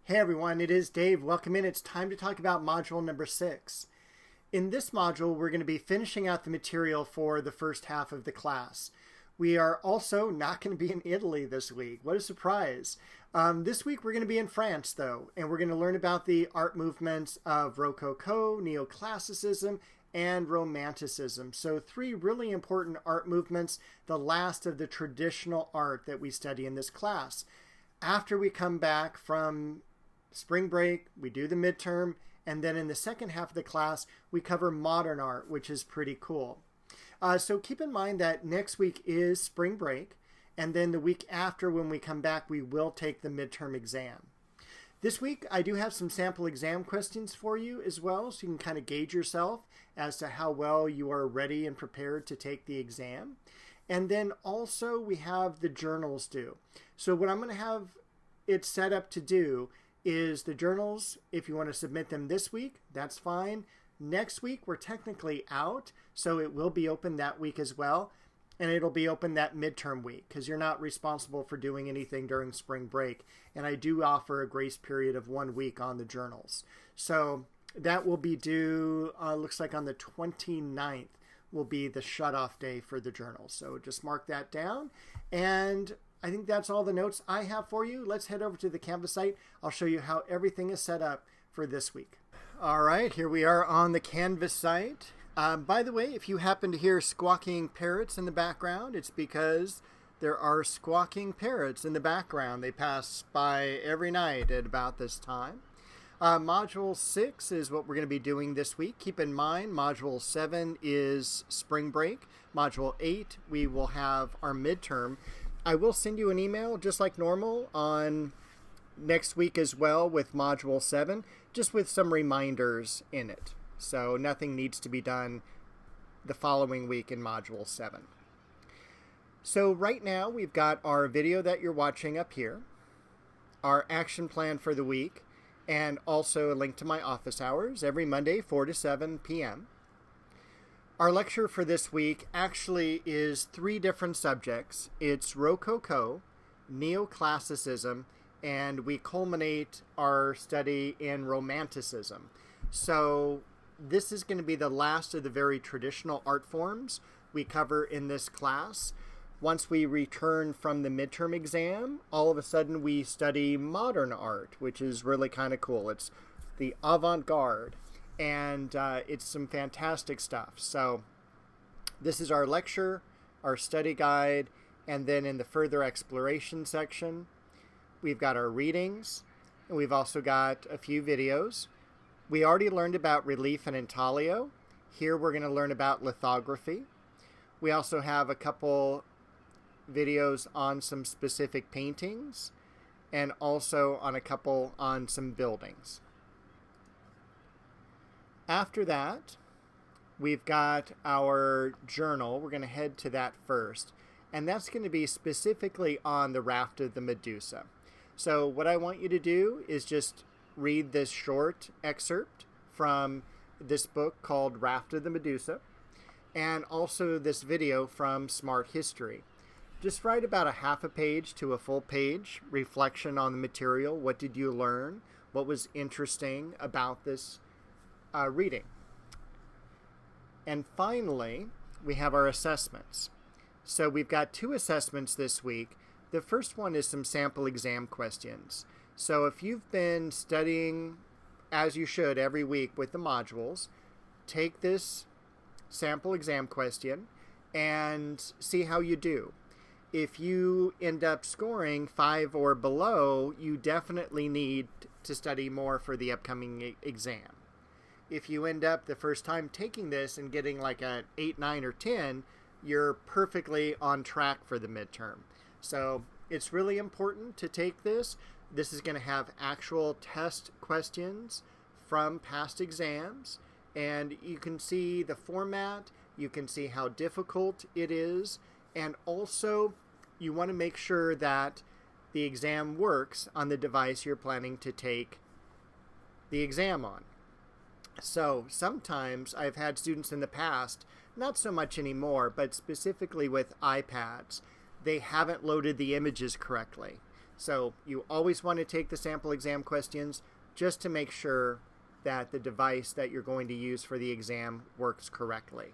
Hey everyone, it is Dave. Welcome in. It's time to talk about module number 6. In this module, we're going to be finishing out the material for the first half of the class. We are also not going to be in Italy this week. What a surprise. This week we're going to be in France though, and we're going to learn about the art movements of Rococo, Neoclassicism, and Romanticism. So 3 really important art movements, the last of the traditional art that we study in this class. After we come back from spring break, we do the midterm, and then in the second half of the class, we cover modern art, which is pretty cool. So keep in mind that next week is spring break, and then the week after when we come back, we will take the midterm exam. This week, I do have some sample exam questions for you as well, so you can kind of gauge yourself as to how well you are ready and prepared to take the exam. And then also we have the journals due. So what I'm going to have it set up to do is the journals, if you want to submit them this week, that's fine. Next week, we're technically out, so it will be open that week as well. And it'll be open that midterm week because you're not responsible for doing anything during spring break. And I do offer a grace period of 1 week on the journals. So that will be due, looks like on the 29th will be the shut-off day for the journals. So just mark that down. And I think that's all the notes I have for you. Let's head over to the Canvas site. I'll show you how everything is set up for this week. All right, here we are on the Canvas site. By the way, if you happen to hear squawking parrots in the background, it's because there are squawking parrots in the background. They pass by every night at about this time. Module 6 is what we're going to be doing this week. Keep in mind, Module 7 is spring break. Module 8, we will have our midterm. I will send you an email, just like normal, on next week as well with Module 7, just with some reminders in it. So nothing needs to be done the following week in Module 7. So right now we've got our video that you're watching up here, our action plan for the week, and also a link to my office hours every Monday, 4 to 7 p.m. Our lecture for this week actually is 3 different subjects. It's Rococo, Neoclassicism, and we culminate our study in Romanticism. So this is going to be the last of the very traditional art forms we cover in this class. Once we return from the midterm exam, all of a sudden we study modern art, which is really kind of cool. It's the avant-garde, and it's some fantastic stuff. So this is our lecture, our study guide, and then in the further exploration section, we've got our readings, and we've also got a few videos. We already learned about relief and intaglio. Here we're going to learn about lithography. We also have a couple videos on some specific paintings and also on a couple on some buildings. After that, we've got our journal. We're going to head to that first, and that's going to be specifically on the Raft of the Medusa. So what I want you to do is just read this short excerpt from this book called Raft of the Medusa, and also this video from Smart History. Just write about a half a page to a full page reflection on the material. What did you learn? What was interesting about this reading? And finally, we have our assessments. So we've got 2 assessments this week. The first one is some sample exam questions. So if you've been studying, as you should, every week with the modules, take this sample exam question and see how you do. If you end up scoring 5 or below, you definitely need to study more for the upcoming exam. If you end up the first time taking this and getting like an 8, 9, or 10, you're perfectly on track for the midterm. So it's really important to take this. This is going to have actual test questions from past exams, and you can see the format, you can see how difficult it is, and also you want to make sure that the exam works on the device you're planning to take the exam on. So sometimes I've had students in the past, not so much anymore, but specifically with iPads, they haven't loaded the images correctly. So you always want to take the sample exam questions just to make sure that the device that you're going to use for the exam works correctly.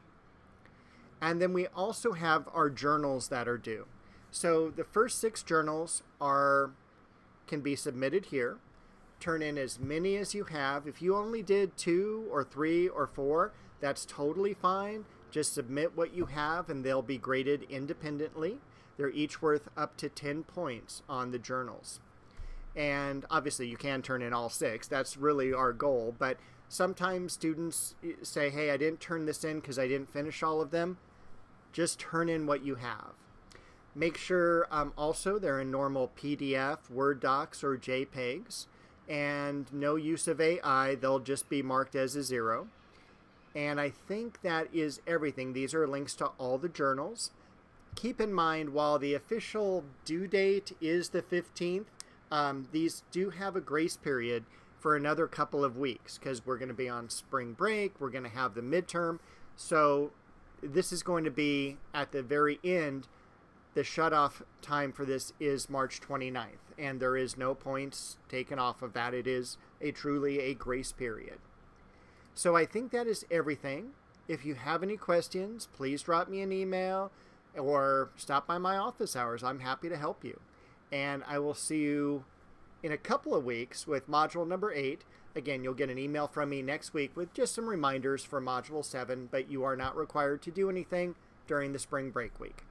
And then we also have our journals that are due. So the first 6 journals can be submitted here. Turn in as many as you have. If you only did 2 or 3 or 4, that's totally fine. Just submit what you have and they'll be graded independently. They're each worth up to 10 points on the journals. And obviously you can turn in all 6. That's really our goal. But sometimes students say, hey, I didn't turn this in because I didn't finish all of them. Just turn in what you have. Make sure also they're in normal PDF, Word docs, or JPEGs. And no use of AI. They'll just be marked as a 0. And I think that is everything. These are links to all the journals. Keep in mind, while the official due date is the 15th, these do have a grace period for another couple of weeks because we're going to be on spring break. We're going to have the midterm. So this is going to be at the very end. The shutoff time for this is March 29th, and there is no points taken off of that. It is truly a grace period. So I think that is everything. If you have any questions, please drop me an email or stop by my office hours. I'm happy to help you. And I will see you in a couple of weeks with module number 8. Again, you'll get an email from me next week with just some reminders for module 7, but you are not required to do anything during the spring break week.